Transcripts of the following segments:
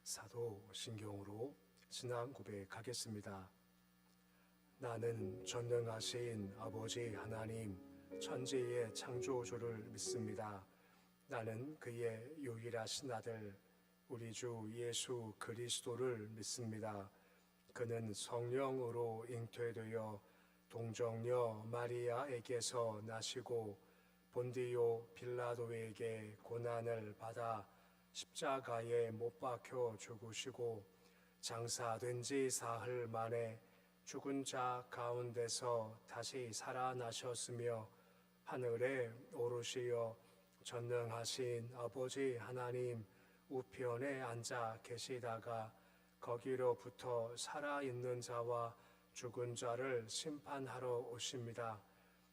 사도신경으로 신앙 고백하겠습니다. 나는 전능하신 아버지 하나님 천지의 창조주를 믿습니다. 나는 그의 유일하신 아들 우리 주 예수 그리스도를 믿습니다. 그는 성령으로 잉태되어 동정녀 마리아에게서 나시고 본디오 빌라도에게 고난을 받아 십자가에 못 박혀 죽으시고 장사된 지 사흘 만에 죽은 자 가운데서 다시 살아나셨으며 하늘에 오르시어 전능하신 아버지 하나님 우편에 앉아 계시다가 거기로부터 살아있는 자와 죽은 자를 심판하러 오십니다.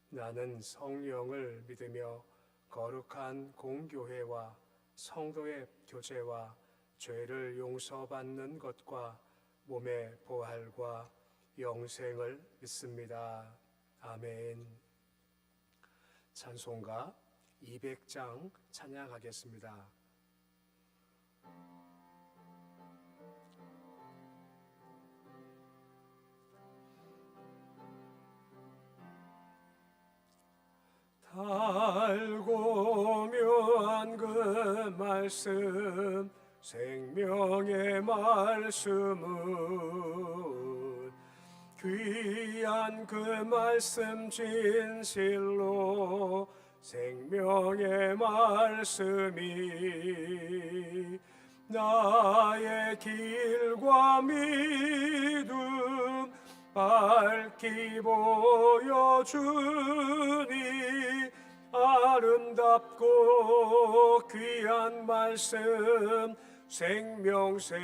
나는 성령을 믿으며 거룩한 공교회와 성도의 교제와 죄를 용서받는 것과 몸의 부활과 영생을 믿습니다. 아멘. 찬송가 200장 찬양하겠습니다. 달고 묘한 그 말씀 생명의 말씀은 귀한 그 말씀 진실로 생명의 말씀이 나의 길과 믿음 밝히 보여주니 아름답고 귀한 말씀 생명샘이로다.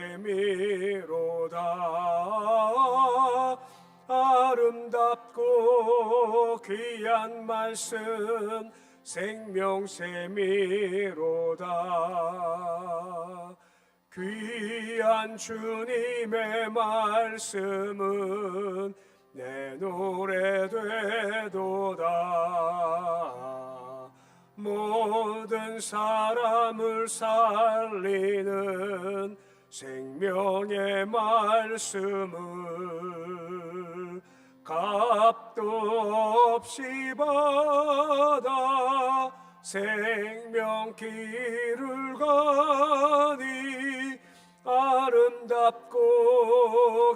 아름답고 귀한 말씀 생명샘이로다. 귀한 주님의 말씀은 내 노래 되도다. 모든 사람을 살리는 생명의 말씀을 값도 없이 받아 생명길을 가니 아름답고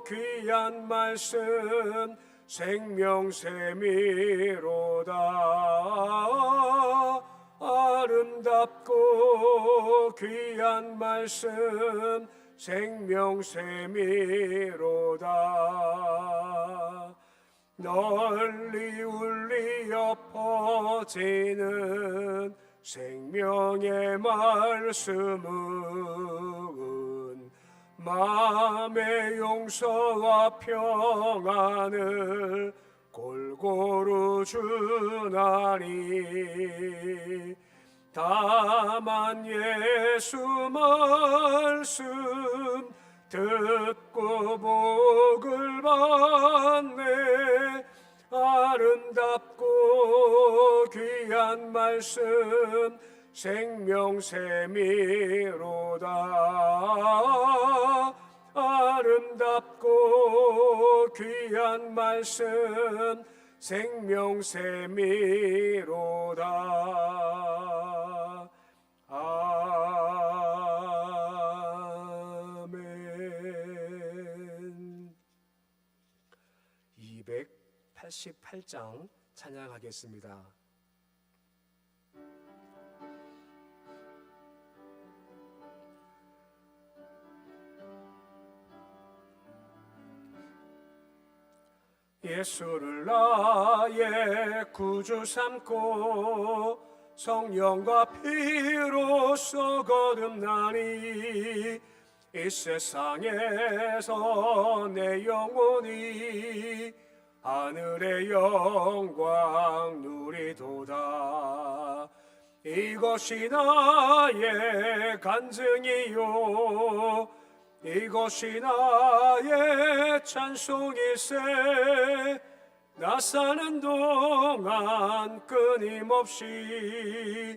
귀한 말씀 생명샘이로다. 아름답고 귀한 말씀 생명샘이로다. 널리 울리어 퍼지는 생명의 말씀은 마음의 용서와 평안을 골고루 주나니 다만 예수 말씀 듣고 복을 받네. 아름답고 귀한 말씀 생명샘이로다. 아름답고 귀한 말씀 생명샘이로다. 아멘. 288장 찬양하겠습니다. 예수를 나의 구주 삼고 성령과 피로써 거듭나니 이 세상에서 내 영혼이 하늘의 영광 누리도다. 이것이 나의 간증이요 이것이 나의 찬송일세. 나 사는 동안 끊임없이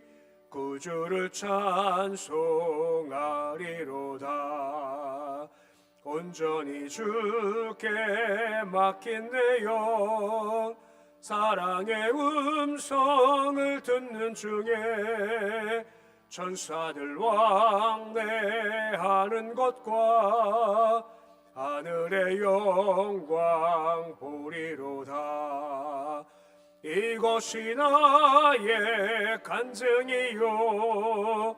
구주를 찬송하리로다. 온전히 주께 맡긴 내 영 사랑의 음성을 듣는 중에 천사들 왕래하는 것과 하늘의 영광 보리로다. 이것이 나의 간증이요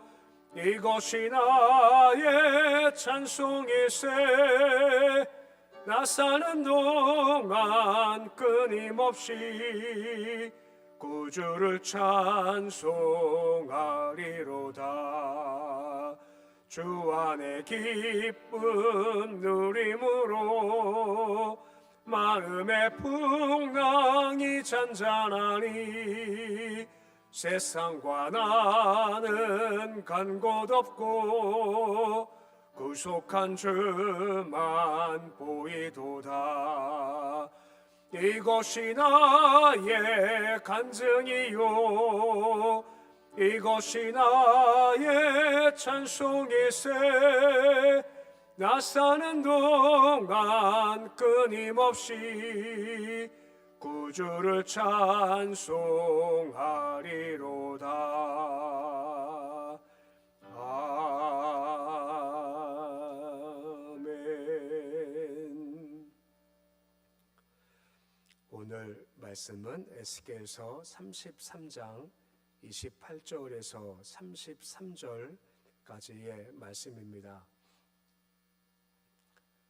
이것이 나의 찬송일세. 나 사는 동안 끊임없이 구주를 찬송하리로다. 주 안에 기쁨 누림으로 마음의 풍랑이 잔잔하니 세상과 나는 간 곳 없고 구속한 주만 보이도다. 이것이 나의 간증이요 이것이 나의 찬송일세. 나 사는 동안 끊임없이 구주를 찬송하리로다. 아멘. 오늘 말씀은 에스겔서 33장 28절에서 33절까지의 말씀입니다.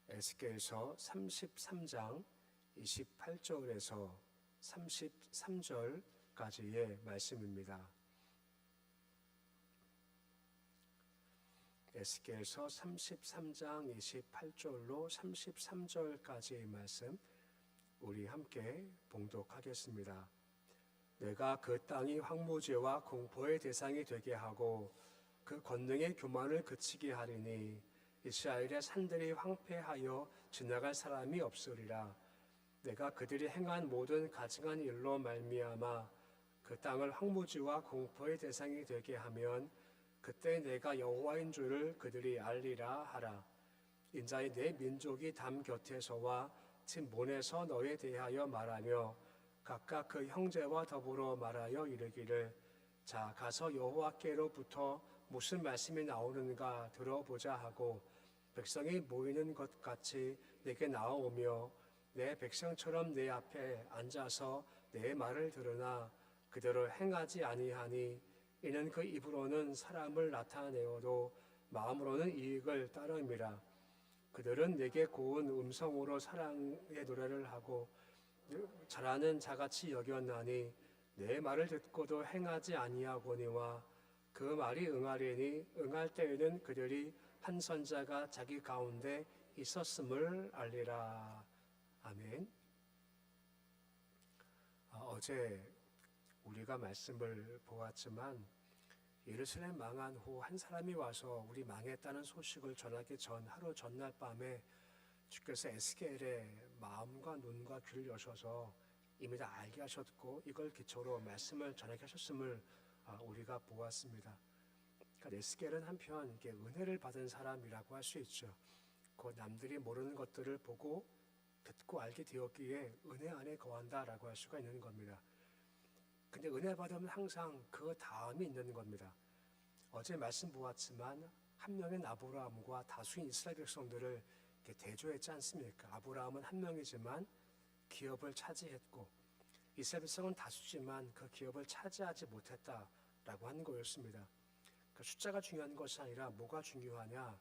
에스겔서 33장 28절에서 33절까지의 말씀입니다. 에스겔서 33장 28절로 33절까지의 말씀 우리 함께 봉독하겠습니다. 내가 그 땅이 황무지와 공포의 대상이 되게 하고 그 권능의 교만을 그치게 하리니 이스라엘의 산들이 황폐하여 지나갈 사람이 없으리라. 내가 그들이 행한 모든 가증한 일로 말미암아 그 땅을 황무지와 공포의 대상이 되게 하면 그때 내가 여호와인 줄을 그들이 알리라 하라. 인자의 내 민족이 담 곁에서와 진몬에서 너에 대하여 말하며 각각 그 형제와 더불어 말하여 이르기를 자 가서 여호와께로부터 무슨 말씀이 나오는가 들어보자 하고 백성이 모이는 것 같이 내게 나오며 내 백성처럼 내 앞에 앉아서 내 말을 들으나 그대로 행하지 아니하니 이는 그 입으로는 사람을 나타내어도 마음으로는 이익을 따름이라. 그들은 내게 고운 음성으로 사랑의 노래를 하고 잘하는 자같이 여겼나니 내 말을 듣고도 행하지 아니하거니와 그 말이 응하리니 응할 때에는 그들이 한 선자가 자기 가운데 있었음을 알리라. 아멘. 어제 우리가 말씀을 보았지만 예루살렘 망한 후 한 사람이 와서 우리 망했다는 소식을 전하기 전 하루 전날 밤에 주께서 에스겔의 마음과 눈과 귀를 여셔서 이미 다 알게 하셨고 이걸 기초로 말씀을 전하게 하셨음을 우리가 보았습니다. 그러니까 에스겔은 한편 이게 은혜를 받은 사람이라고 할 수 있죠. 그 남들이 모르는 것들을 보고 듣고 알게 되었기에 은혜 안에 거한다라고 할 수가 있는 겁니다. 근데 은혜 받으면 항상 그 다음이 있는 겁니다. 어제 말씀 보았지만 한 명의 아브라함과 다수인 이스라엘 백성들을 이렇게 대조했지 않습니까? 아브라함은 한 명이지만 기업을 차지했고 이스라엘 백성은 다수지만 그 기업을 차지하지 못했다라고 하는 거였습니다. 그 숫자가 중요한 것이 아니라 뭐가 중요하냐?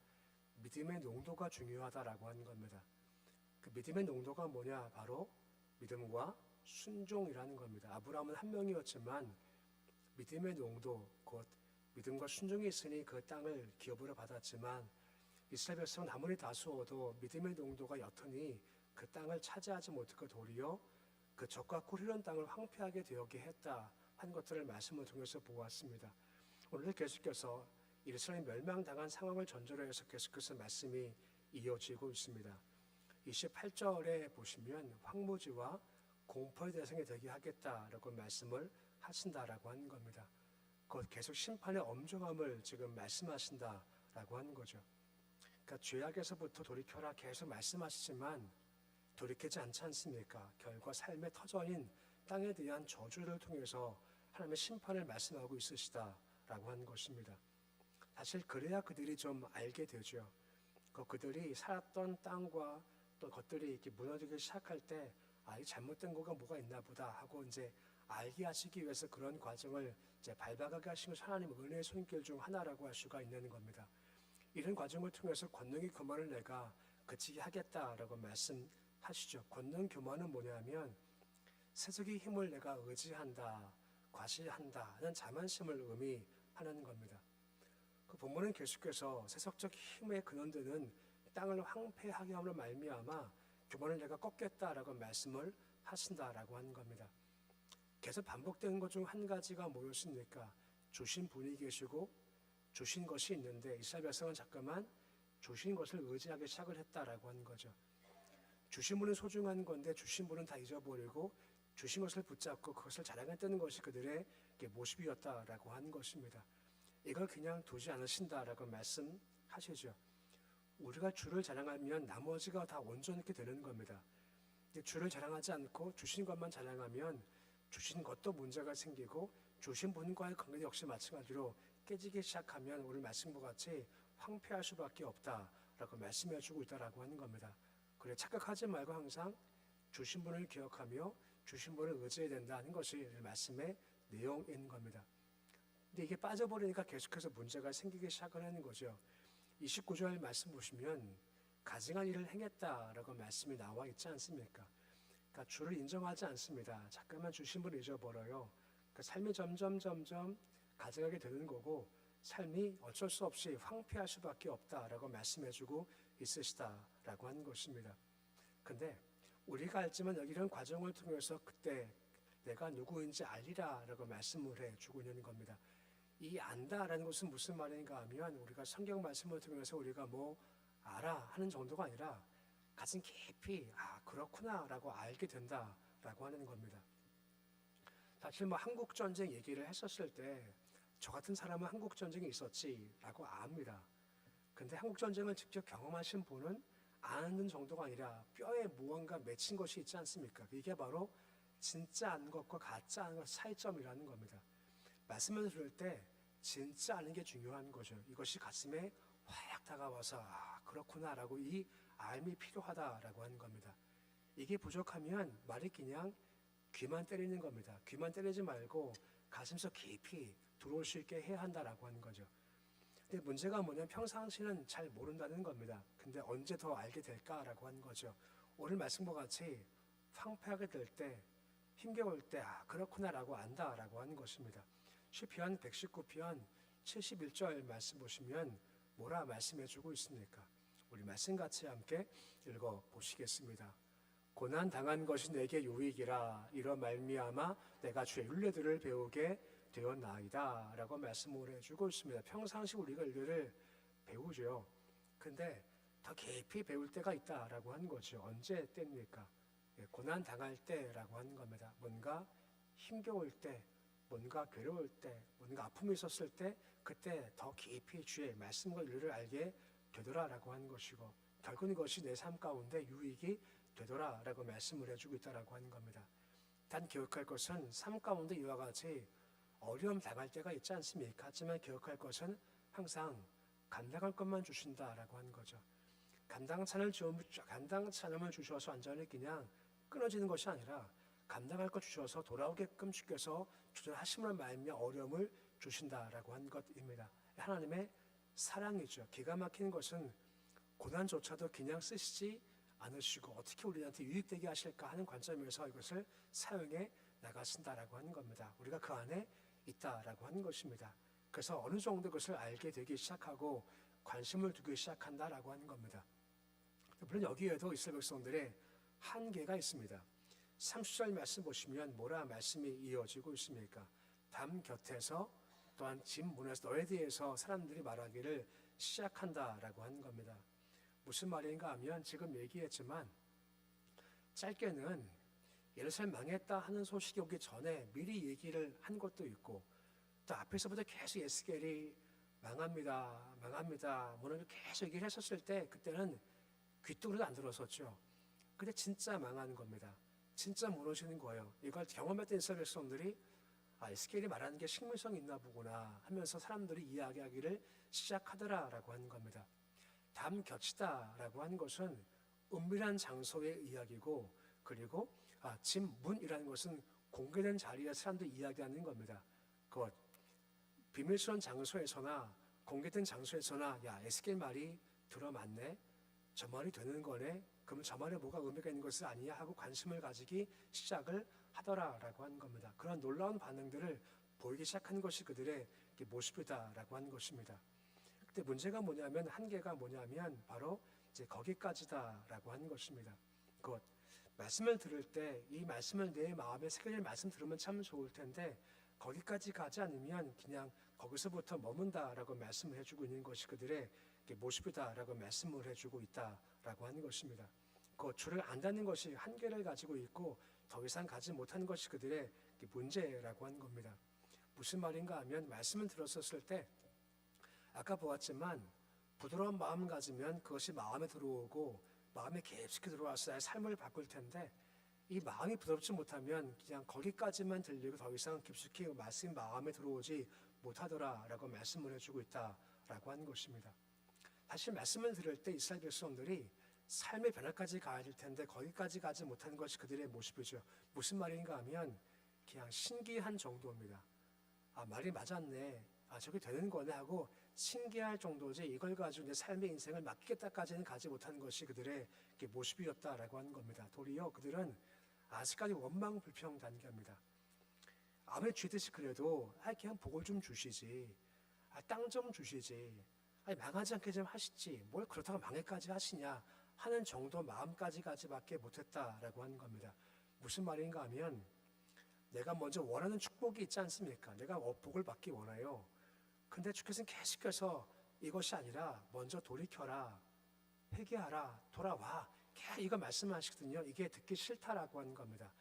믿음의 농도가 중요하다라고 하는 겁니다. 그 믿음의 농도가 뭐냐? 바로 믿음과 순종이라는 겁니다. 아브라함은 한 명이었지만 믿음의 농도, 곧 믿음과 순종이 있으니 그 땅을 기업으로 받았지만 이스라엘 백성은 아무리 다수어도 믿음의 농도가 옅으니 그 땅을 차지하지 못했고 도리어 그 적과 꿀이런 땅을 황폐하게 되었게 했다 한 것들을 말씀을 통해서 보았습니다. 오늘 계속해서 이스라엘이 멸망당한 상황을 전제로 해서 계속해서 말씀이 이어지고 있습니다. 28절에 보시면 황무지와 공포의 대상이 되게 하겠다라고 말씀을 하신다라고 하는 겁니다. 곧 계속 심판의 엄정함을 지금 말씀하신다라고 하는 거죠. 그러니까 죄악에서부터 돌이켜라 계속 말씀하시지만 돌이키지 않지 않습니까? 결과 삶의 터전인 땅에 대한 저주를 통해서 하나님의 심판을 말씀하고 있으시다라고 하는 것입니다. 사실 그래야 그들이 좀 알게 되죠. 그들이 살았던 땅과 또 것들이 이렇게 무너지기 시작할 때 이 잘못된 거가 뭐가 있나 보다 하고 이제 알게 하시기 위해서 그런 과정을 이제 밟아가게 하신 것이 하나님의 은혜의 손길 중 하나라고 할 수가 있는 겁니다. 이런 과정을 통해서 권능의 교만을 내가 그치게 하겠다라고 말씀하시죠. 권능 교만은 뭐냐면 세속의 힘을 내가 의지한다, 과시한다는 자만심을 의미하는 겁니다. 그 본문은 계속해서 세속적 힘의 근원되는 땅을 황폐하게 함으로 말미암아 교만을 내가 꺾겠다라고 말씀을 하신다라고 하는 겁니다. 계속 반복되는 것 중 한 가지가 무엇입니까? 주신 분이 계시고 주신 것이 있는데 이스라엘 백성은 잠깐만 주신 것을 의지하기 시작을 했다라고 하는 거죠. 주신 분은 소중한 건데 주신 분은 다 잊어버리고 주신 것을 붙잡고 그것을 자랑했다는 것이 그들의 모습이었다라고 하는 것입니다. 이걸 그냥 두지 않으신다라고 말씀하시죠. 우리가 주를 자랑하면 나머지가 다 온전하게 되는 겁니다. 주를 자랑하지 않고 주신 것만 자랑하면 주신 것도 문제가 생기고 주신 분과의 관계 역시 마찬가지로 깨지기 시작하면 오늘 말씀과 같이 황폐할 수밖에 없다라고 말씀해 주고 있다라고 하는 겁니다. 그래 착각하지 말고 항상 주신 분을 기억하며 주신 분을 의지해야 된다는 것이 말씀의 내용인 겁니다. 근데 이게 빠져버리니까 계속해서 문제가 생기기 시작을 하는 거죠. 29절 말씀 보시면 가증한 일을 행했다라고 말씀이 나와 있지 않습니까? 그러니까 주를 인정하지 않습니다. 잠깐만 주신 분을 잊어버려요. 그러니까 삶이 점점 가증하게 되는 거고 삶이 어쩔 수 없이 황폐할 수밖에 없다라고 말씀해주고 있으시다라고 하는 것입니다. 근데 우리가 알지만 이런 과정을 통해서 그때 내가 누구인지 알리라라고 말씀을 해주고 있는 겁니다. 이 안다라는 것은 무슨 말인가 하면 우리가 성경 말씀을 통해서 우리가 뭐 알아 하는 정도가 아니라 가슴 깊이 그렇구나라고 알게 된다라고 하는 겁니다. 사실 뭐 한국 전쟁 얘기를 했었을 때 저 같은 사람은 한국 전쟁이 있었지라고 압니다. 근데 한국 전쟁을 직접 경험하신 분은 아는 정도가 아니라 뼈에 무언가 맺힌 것이 있지 않습니까? 이게 바로 진짜 아는 것과 가짜 아는 것 차이점이라는 겁니다. 말씀을 들을 때 진짜 아는 게 중요한 거죠. 이것이 가슴에 확 다가와서 그렇구나라고 이 알미 필요하다라고 하는 겁니다. 이게 부족하면 말이 그냥 귀만 때리는 겁니다. 귀만 때리지 말고 가슴속 깊이 들어올 수 있게 해야 한다라고 하는 거죠. 근데 문제가 뭐냐면 평상시는 잘 모른다는 겁니다. 근데 언제 더 알게 될까라고 하는 거죠. 오늘 말씀과 같이 황폐하게 될 때, 힘겨울 때 그렇구나라고 안다라고 하는 것입니다. 시편 119편 71절 말씀 보시면 뭐라 말씀해주고 있습니까? 우리 말씀 같이 함께 읽어보시겠습니다. 고난 당한 것이 내게 유익이라 이로 말미암아 내가 주의 율례들을 배우게 되었나이다 라고 말씀을 해주고 있습니다. 평상시 우리가 율례를 배우죠. 근데 더 깊이 배울 때가 있다라고 하는 거죠. 언제 때입니까? 고난 당할 때라고 하는 겁니다. 뭔가 힘겨울 때, 뭔가 괴로울 때, 뭔가 아픔이 있었을 때 그때 더 깊이 주의 말씀과 윤리를 알게 되더라라고 하는 것이고, 결국은 이것이 내 삶 가운데 유익이 되더라라고 말씀을 해주고 있다라고 하는 겁니다. 단 기억할 것은 삶 가운데 이와 같이 어려움 당할 때가 있지 않습니까? 하지만 기억할 것은 항상 감당할 것만 주신다라고 하는 거죠. 감당찬음을 주셔서 완전히 그냥 끊어지는 것이 아니라 감당할 것 주셔서 돌아오게끔 주께서 조절하심을 말며 어려움을 주신다라고 한 것입니다. 하나님의 사랑이죠. 기가 막히는 것은 고난조차도 그냥 쓰시지 않으시고 어떻게 우리한테 유익되게 하실까 하는 관점에서 이것을 사용해 나가신다라고 하는 겁니다. 우리가 그 안에 있다라고 하는 것입니다. 그래서 어느 정도 그것을 알게 되기 시작하고 관심을 두기 시작한다라고 하는 겁니다. 물론 여기에도 이스라엘 백성들의 한계가 있습니다. 30절 말씀 보시면 뭐라 말씀이 이어지고 있습니까? 담 곁에서 또한 집 문에서 너에 대해서 사람들이 말하기를 시작한다라고 하는 겁니다. 무슨 말인가 하면 지금 얘기했지만 짧게는 예루살렘 망했다 하는 소식이 오기 전에 미리 얘기를 한 것도 있고, 또 앞에서부터 계속 에스겔이 망합니다 뭐를 계속 얘기를 했었을 때 그때는 귀뚱으로도 안 들었었죠. 근데 진짜 망하는 겁니다. 진짜 무너지는 거예요. 이걸 경험했던 이스라엘 백성들이 에스겔이 말하는 게 식물성이 있나 보구나 하면서 사람들이 이야기하기를 시작하더라라고 하는 겁니다. 담 곁이다라고 하는 것은 은밀한 장소의 이야기고, 그리고 집 문이라는 것은 공개된 자리에 사람들이 이야기하는 겁니다. 그 비밀스러운 장소에서나 공개된 장소에서나 야 에스겔 말이 들어맞네, 저 말이 되는 거네, 그러면 저 말에 뭐가 의미가 있는 것은 아니야 하고 관심을 가지기 시작을 하더라라고 하는 겁니다. 그런 놀라운 반응들을 보이기 시작하는 것이 그들의 모습이다라고 하는 것입니다. 근데 문제가 뭐냐면, 한계가 뭐냐면 바로 이제 거기까지다라고 하는 것입니다. 곧 말씀을 들을 때 이 말씀을 내 마음에 새겨질 말씀 들으면 참 좋을 텐데 거기까지 가지 않으면 그냥 거기서부터 머문다라고 말씀을 해주고 있는 것이 그들의 모습이다라고 말씀을 해주고 있다라고 하는 것입니다. 그 주를 안다는 것이 한계를 가지고 있고 더 이상 가지 못하는 것이 그들의 문제라고 하는 겁니다. 무슨 말인가 하면, 말씀을 들었었을 때 아까 보았지만 부드러운 마음 가지면 그것이 마음에 들어오고 마음에 깊숙이 들어와서 나의 삶을 바꿀 텐데, 이 마음이 부드럽지 못하면 그냥 거기까지만 들리고 더 이상 깊숙이 말씀이 마음에 들어오지 못하더라라고 말씀을 해주고 있다라고 하는 것입니다. 사실 말씀을 들을 때 이스라엘 백성들이 삶의 변화까지 가야 될 텐데 거기까지 가지 못하는 것이 그들의 모습이죠. 무슨 말인가 하면 그냥 신기한 정도입니다. 말이 맞았네, 저게 되는 거네 하고 신기할 정도지 이걸 가지고 내 삶의 인생을 맡기겠다까지는 가지 못하는 것이 그들의 모습이었다라고 하는 겁니다. 도리어 그들은 아직까지 원망 불평 단계입니다. 아무리 주듯이 그래도 그냥 복을 좀 주시지, 땅 좀 주시지, 망하지 않게 좀 하시지, 뭘 그렇다고 망해까지 하시냐 하는 정도 마음까지 가지밖에 못했다라고 하는 겁니다. 무슨 말인가 하면, 내가 먼저 원하는 축복이 있지 않습니까? 내가 복을 받기 원해요. 근데 주께서는 계속해서 이것이 아니라 먼저 돌이켜라, 회개하라, 돌아와, 이거 말씀하시거든요. 이게 듣기 싫다라고 하는 겁니다.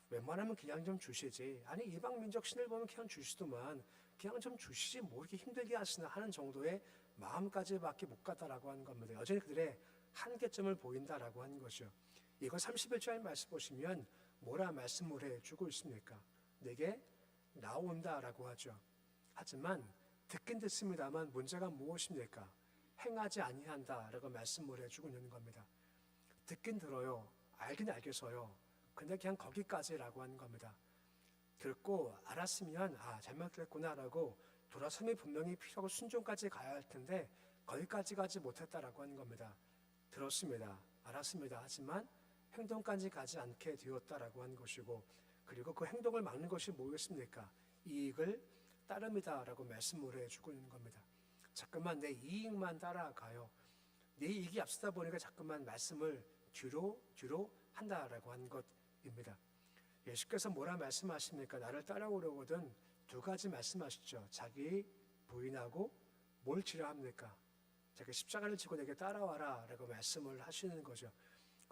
웬만하면 그냥 좀 주시지, 아니 이방 민족 신을 보면 그냥 주시더만 그냥 좀 주시지 뭐 이렇게 힘들게 하시나 하는 정도의 마음까지밖에 못 갔다라고 하는 겁니다. 여전히 그들의 한계점을 보인다라고 하는 것이요. 이거 31절 말씀 보시면 뭐라 말씀을 해주고 있습니까? 내게 나온다라고 하죠. 하지만 듣긴 듣습니다만 문제가 무엇입니까? 행하지 아니한다라고 말씀을 해주고 있는 겁니다. 듣긴 들어요, 알긴 알겠어요. 근데 그냥 거기까지라고 하는 겁니다. 듣고 알았으면 잘못했구나라고 돌아섬이 분명히 필요하고 순종까지 가야 할 텐데 거기까지 가지 못했다라고 하는 겁니다. 들었습니다, 알았습니다, 하지만 행동까지 가지 않게 되었다라고 하는 것이고, 그리고 그 행동을 막는 것이 뭐겠습니까? 이익을 따릅니다라고 말씀을 해주고 있는 겁니다. 자꾸만 내 이익만 따라가요. 내 이익이 앞서다 보니까 자꾸만 말씀을 뒤로 한다라고 하는 것입니다. 예수께서 뭐라 말씀하십니까? 나를 따라오려거든 두 가지 말씀하시죠. 자기 부인하고 뭘 지라 합니까? 자기 십자가를 지고 내게 따라와라 라고 말씀을 하시는 거죠.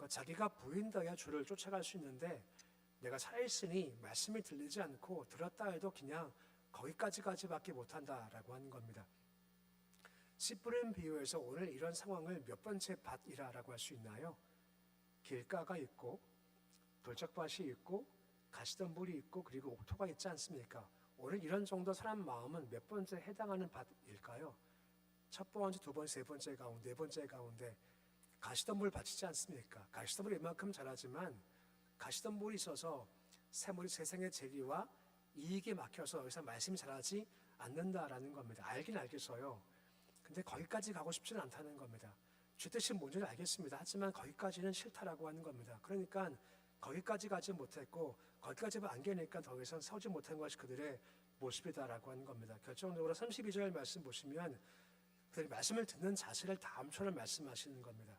자기가 부인되어야 주를 쫓아갈 수 있는데 내가 살아있으니 말씀이 들리지 않고 들었다 해도 그냥 거기까지밖에 못한다라고 하는 겁니다. 씨 뿌린 비유에서 오늘 이런 상황을 몇 번째 밭이라고 할 수 있나요? 길가가 있고 돌짝밭이 있고 가시덤불이 있고 그리고 옥토가 있지 않습니까? 오늘 이런 정도 사람 마음은 몇 번째 해당하는 밭일까요? 첫 번째, 두 번째, 세 번째 가운데, 네 번째 가운데 가시덤불 밭이지 않습니까? 가시덤불이 이만큼 자라지만 가시덤불이 있어서 새물이 세상의 재리와 이익에 막혀서 여기서 말씀이 자라지 않는다라는 겁니다. 알긴 알겠어요. 근데 거기까지 가고 싶지는 않다는 겁니다. 주 뜻이 뭔지는 알겠습니다. 하지만 거기까지는 싫다라고 하는 겁니다. 그러니까 거기까지 가지 못했고 거기까지만 안 되니까 더 이상 서지 못한 것이 그들의 모습이다라고 하는 겁니다. 결정적으로 32절 말씀 보시면 그들이 말씀을 듣는 자세를 다음처럼 말씀하시는 겁니다.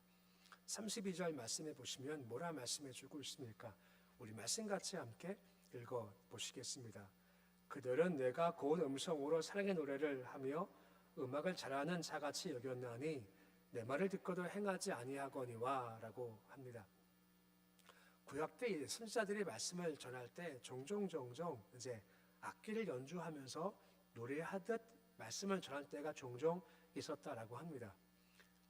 32절 말씀해 보시면 뭐라 말씀해 주고 있습니까? 우리 말씀 같이 함께 읽어 보시겠습니다. 그들은 내가 고운 음성으로 사랑의 노래를 하며 음악을 잘하는 자같이 여겼나니 내 말을 듣고도 행하지 아니하거니와 라고 합니다. 구약 때 선지자들이 말씀을 전할 때 종종 이제 악기를 연주하면서 노래하듯 말씀을 전할 때가 종종 있었다라고 합니다.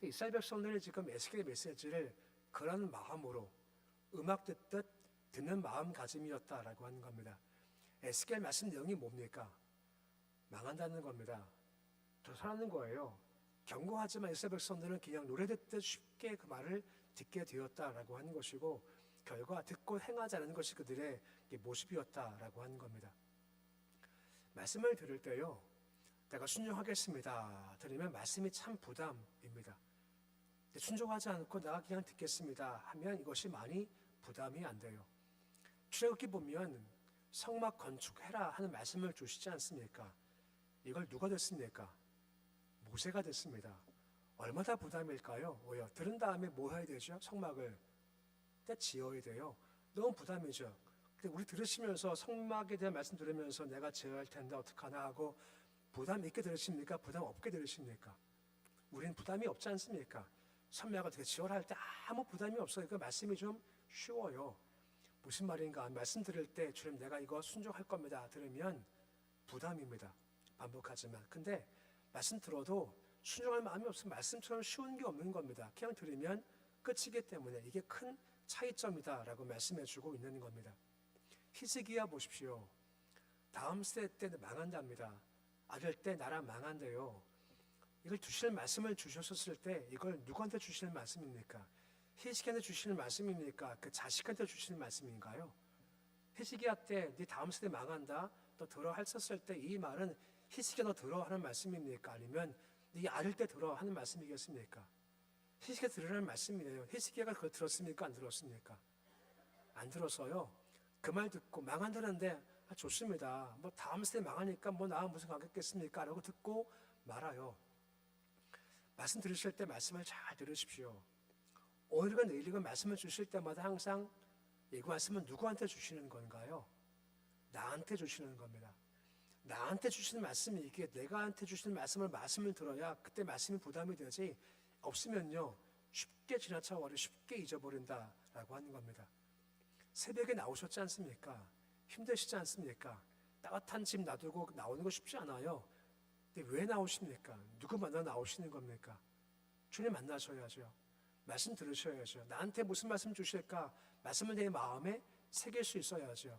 이스라엘 백성들이 지금 에스겔의 메시지를 그런 마음으로 음악 듣듯 듣는 마음가짐이었다라고 하는 겁니다. 에스겔 말씀 내용이 뭡니까? 망한다는 겁니다. 조선하는 거예요. 경고하지만 이스라엘 백성들은 그냥 노래 듣듯 쉽게 그 말을 듣게 되었다라고 하는 것이고 결과 듣고 행하지 않는 것이 그들의 모습이었다라고 하는 겁니다. 말씀을 들을 때요. 내가 순종하겠습니다. 들으면 말씀이 참 부담입니다. 순종하지 않고 내가 그냥 듣겠습니다 하면 이것이 많이 부담이 안 돼요. 출애굽기 보면 성막 건축해라 하는 말씀을 주시지 않습니까? 이걸 누가 됐습니까? 모세가 됐습니다. 얼마나 부담일까요? 왜요? 들은 다음에 뭐 해야 되죠? 성막을 때 지어야 돼요. 너무 부담이죠. 근데 우리 들으시면서 성막에 대한 말씀 들으면서 내가 지어야 할 텐데 어떡하나 하고 부담 있게 들으십니까? 부담 없게 들으십니까? 우리는 부담이 없지 않습니까? 성막을 어떻게 지어라 할 때 아무 부담이 없어요. 그 말씀이 좀 쉬워요. 무슨 말인가? 말씀 들을 때 주님 내가 이거 순종할 겁니다. 들으면 부담입니다. 반복하지만. 근데 말씀 들어도 순종할 마음이 없으면 말씀처럼 쉬운 게 없는 겁니다. 그냥 들으면 끝이기 때문에 이게 큰 차이점이다라고 말씀해 주고 있는 겁니다. 히스기야 보십시오. 다음 세대 때 망한답니다. 아들 때 나라 망한대요. 이걸 주실 말씀을 주셨을 때 이걸 누구한테 주시는 말씀입니까? 히스기야한테 주시는 말씀입니까? 그 자식한테 주시는 말씀인가요? 히스기야 때 네 다음 세대 망한다 너 들어 했었을 때 이 말은 히스기야 너 들어 하는 말씀입니까? 아니면 네 아들 때 들어 하는 말씀이겠습니까? 히스기야 들으라는 말씀이에요. 히스기야가 그걸 들었습니까? 안 들었습니까? 안 들었어요. 그 말 듣고 망한다는데 좋습니다. 뭐 다음 세대 망하니까 뭐 나 무슨 관계겠습니까? 라고 듣고 말아요. 말씀 들으실 때 말씀을 잘 들으십시오. 오늘과 내일과 말씀을 주실 때마다 항상 이 말씀은 누구한테 주시는 건가요? 나한테 주시는 겁니다. 나한테 주시는 말씀이 이게 내가한테 주시는 말씀을 들어야 그때 말씀이 부담이 되지 없으면요 쉽게 지나쳐버려 쉽게 잊어버린다라고 하는 겁니다. 새벽에 나오셨지 않습니까? 힘드시지 않습니까? 따뜻한 집 놔두고 나오는 거 쉽지 않아요. 근데 왜 나오십니까? 누구 만나 나오시는 겁니까? 주님 만나셔야죠. 말씀 들으셔야죠. 나한테 무슨 말씀 주실까? 말씀을 내 마음에 새길 수 있어야죠.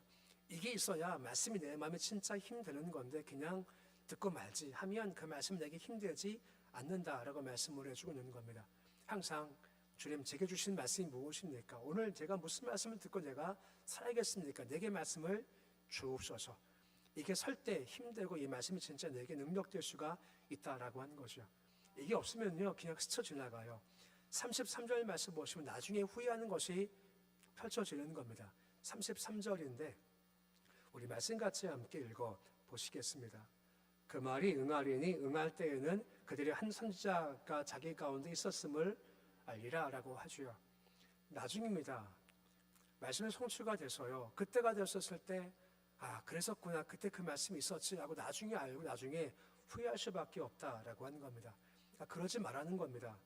이게 있어야 말씀이 내 마음에 진짜 힘드는 건데 그냥 듣고 말지 하면 그 말씀 내게 힘들지 않는다라고 말씀을 해주고 있는 겁니다. 항상 주님 제게 주신 말씀이 무엇입니까? 오늘 제가 무슨 말씀을 듣고 내가 살아야겠습니까? 내게 말씀을 주옵소서. 이게 설 때 힘들고 이 말씀이 진짜 내게 능력될 수가 있다라고 하는 거죠. 이게 없으면요 그냥 스쳐 지나가요. 33절 말씀 보시면 나중에 후회하는 것이 펼쳐지는 겁니다. 33절인데 우리 말씀 같이 함께 읽어 보시겠습니다. 그 말이 응하리니 응할 때에는 그들의 한 선지자가 자기 가운데 있었음을 알리라 라고 하죠. 나중입니다. 말씀의 성취가 돼서요. 그때가 되었을 때 그랬었구나. 그때 그 말씀이 있었지 하고 나중에 알고 나중에 후회할 수밖에 없다라고 하는 겁니다. 그러지 말라는 겁니다.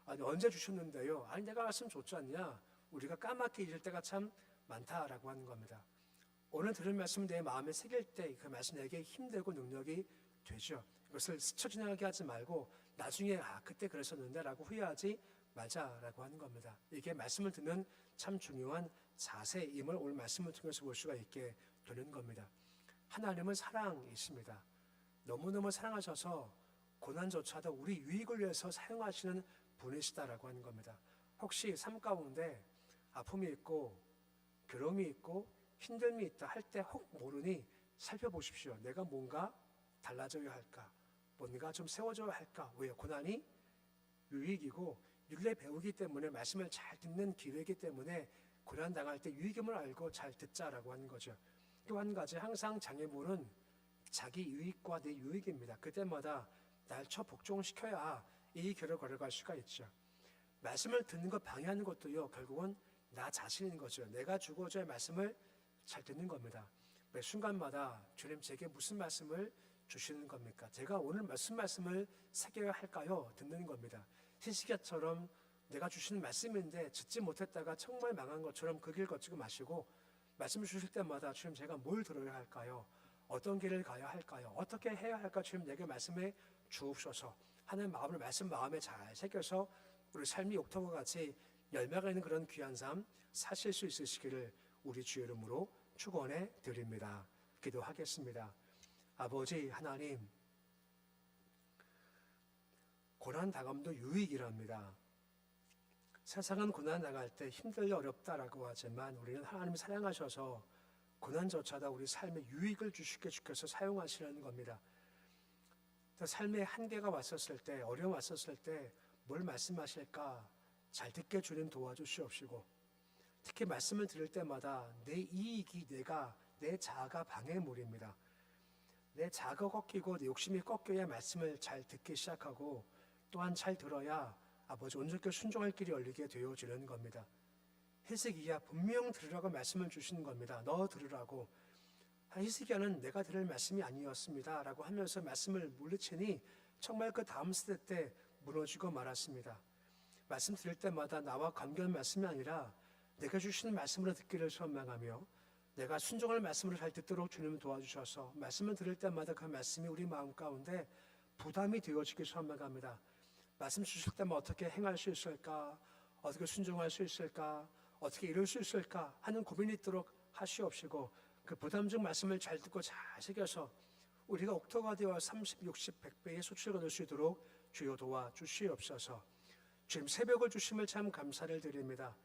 아니, 언제 주셨는데요? 아니 내가 말씀 줬지 않냐? 우리가 까맣게 잊을 때가 참 많다라고 하는 겁니다. 오늘 들은 말씀을 내 마음에 새길 때 그 말씀 내게 힘되고 능력이 되죠. 이것을 스쳐 지나가게 하지 말고 나중에 그때 그랬었는데 라고 후회하지 말자라고 하는 겁니다. 이게 말씀을 듣는 참 중요한 자세임을 오늘 말씀을 통해서 볼 수가 있게 되는 겁니다. 하나님은 사랑이십니다. 너무너무 사랑하셔서 고난조차도 우리 유익을 위해서 사용하시는 분이시다라고 하는 겁니다. 혹시 삶 가운데 아픔이 있고 괴로움이 있고 힘듦이 있다 할 때 혹 모르니 살펴보십시오. 내가 뭔가 달라져야 할까? 뭔가 좀 세워져야 할까? 왜요? 고난이 유익이고 윤례 배우기 때문에 말씀을 잘 듣는 기회이기 때문에 고난 당할 때 유익임을 알고 잘 듣자라고 하는 거죠. 또 한 가지 항상 장애물은 자기 유익과 내 유익입니다. 그때마다 날 복종시켜야 이 길을 걸어갈 수가 있죠. 말씀을 듣는 것 방해하는 것도요, 결국은 나 자신인 거죠. 내가 주고자 할 말씀을 잘 듣는 겁니다. 매 순간마다 주님 제게 무슨 말씀을 주시는 겁니까? 제가 오늘 무슨 말씀을 새겨야 할까요? 듣는 겁니다. 히스기야처럼 내가 주시는 말씀인데 듣지 못했다가 정말 망한 것처럼 그 길 걷지고 마시고 말씀을 주실 때마다 주님 제가 뭘 들어야 할까요? 어떤 길을 가야 할까요? 어떻게 해야 할까? 주님 내게 말씀해 주옵소서 하는 마음을 말씀 마음에 잘 새겨서 우리 삶이 옥토와 같이 열매가 있는 그런 귀한 삶 사실 수 있으시기를 우리 주 이름으로 축원해 드립니다. 기도하겠습니다. 아버지 하나님, 고난 당함도 유익이랍니다. 세상은 고난 당할 때 힘들고 어렵다라고 하지만 우리는 하나님이 사랑하셔서 고난조차도 우리 삶에 유익을 주시게 주께서 사용하시는 겁니다. 삶의 한계가 왔었을 때, 어려움 왔었을 때 뭘 말씀하실까 잘 듣게 주님 도와주시옵시고, 특히 말씀을 들을 때마다 내 이익이 내 자아가 방해물입니다. 내 자아가 꺾이고 내 욕심이 꺾여야 말씀을 잘 듣기 시작하고 또한 잘 들어야 아버지 온전히 순종할 길이 열리게 되어지는 겁니다. 히스기야 분명 들으라고 말씀을 주시는 겁니다. 너 들으라고. 히스기야는 내가 들을 말씀이 아니었습니다 라고 하면서 말씀을 물리치니 정말 그 다음 세대 때 무너지고 말았습니다. 말씀 들을 때마다 나와 관계한 말씀이 아니라 내가 주시는 말씀으로 듣기를 소망하며 내가 순종할 말씀으로 잘 듣도록 주님 도와주셔서 말씀을 들을 때마다 그 말씀이 우리 마음 가운데 부담이 되어지기 소망합니다. 말씀 주실 때만 어떻게 행할 수 있을까? 어떻게 순종할 수 있을까? 어떻게 이룰 수 있을까? 하는 고민이 있도록 하시옵시고 그 부담적 말씀을 잘 듣고 잘 새겨서 우리가 옥토가 되어 30, 60, 100배의 소출을 얻을 수 있도록 주여 도와주시옵소서. 주님 새벽을 주심을 참 감사를 드립니다.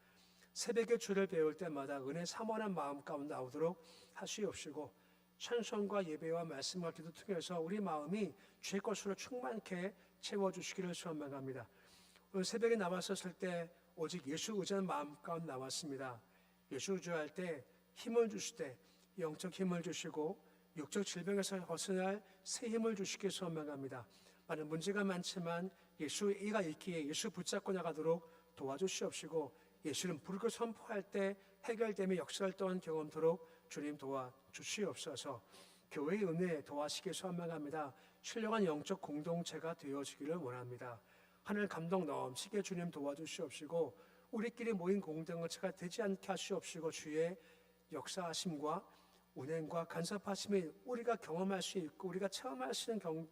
새벽에 주를 배울 때마다 은혜 사모하는 마음 가운데 나오도록 하시옵시고 찬송과 예배와 말씀과 기도 통해서 우리 마음이 주의 것으로 충만케 채워주시기를 소망합니다. 오늘 새벽에 나왔었을 때 오직 예수 의지하는 마음 가운데 나왔습니다. 예수 의지할 때 힘을 주실 때 영적 힘을 주시고 육적 질병에서 벗어날 새 힘을 주시기를 소망합니다. 많은 문제가 많지만 예수의 이가 있기에 예수 붙잡고 나가도록 도와주시옵시고 예수는 불을 선포할 때 해결됨의 역사를 또한 경험토록 주님 도와주시옵소서. 교회의 은혜 도와시기를 소망합니다. 신령한 영적 공동체가 되어지기를 원합니다. 하늘 감동 넘치게 주님 도와주시옵시고 우리끼리 모인 공동체가 되지 않게 하시옵시고 주의 역사하심과 운행과 간섭하심이 우리가 경험할 수 있고 우리가 체험할 수 있는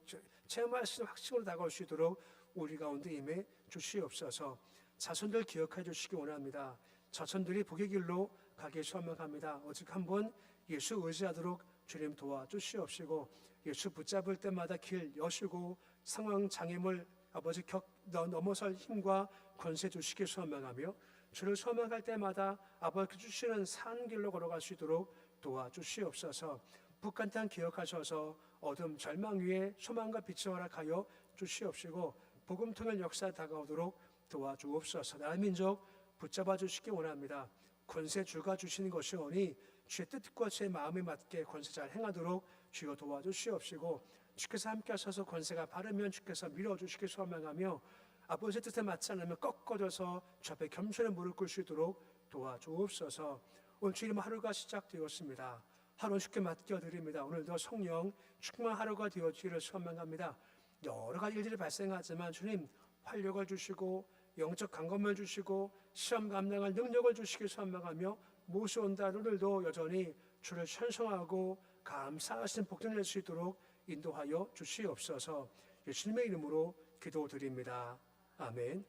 확신으로 다가올 수 있도록 우리 가운데 임해 주시옵소서. 자손들 기억해 주시기 원합니다. 자손들이 복의 길로 가기 소망합니다. 오직 한번 예수 의지하도록 주님 도와주시옵시고 예수 붙잡을 때마다 길 여시고 상황 장애물 아버지 넘어설 힘과 권세 주시기 소망하며 주를 소망할 때마다 아버지 주시는 산 길로 걸어갈 수 있도록 도와주시옵소서. 북한 땅 기억하셔서 어둠 절망 위에 소망과 빛을 허락하여 주시옵시고 복음 통일 역사 다가오도록 도와주옵소서. 나라 민족 붙잡아 주시기 원합니다. 권세 주가 주시는 것이오니 주의 뜻과 제 마음에 맞게 권세 잘 행하도록 주여 도와주시옵시고 주께서 함께 하셔서 권세가 바르면 주께서 밀어주시기 소망하며 아버지의 뜻에 맞지 않으면 꺾어져서 주 앞에 겸손히 무릎 꿇을 수 있도록 도와주옵소서. 오늘 주님 하루가 시작되었습니다. 하루 주께 맡겨드립니다. 오늘도 성령 충만 하루가 되어지기를 소망합니다. 여러 가지 일들이 발생하지만 주님 활력을 주시고 영적 강건을 주시고 시험 감당할 능력을 주시기 소망하며 모셔온다 오늘도 여전히 주를 찬송하고 감사하신 복된 낼 수 있도록 인도하여 주시옵소서. 예수님의 이름으로 기도드립니다. 아멘.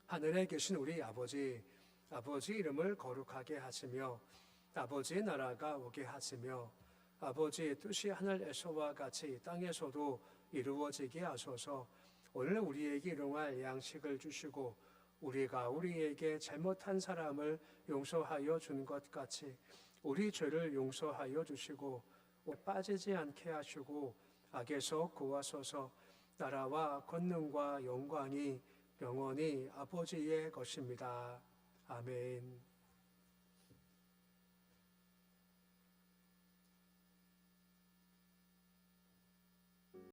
하늘에 계신 우리 아버지 이름을 거룩하게 하시며 아버지의 나라가 오게 하시며 아버지의 뜻이 하늘에서와 같이 이 땅에서도 이루어지게 하소서. 오늘 우리에게 일용할 양식을 주시고 우리가 우리에게 잘못한 사람을 용서하여 준 것 같이 우리 죄를 용서하여 주시고 빠지지 않게 하시고 악에서 구하소서. 나라와 권능과 영광이 영원히 아버지의 것입니다. 아멘.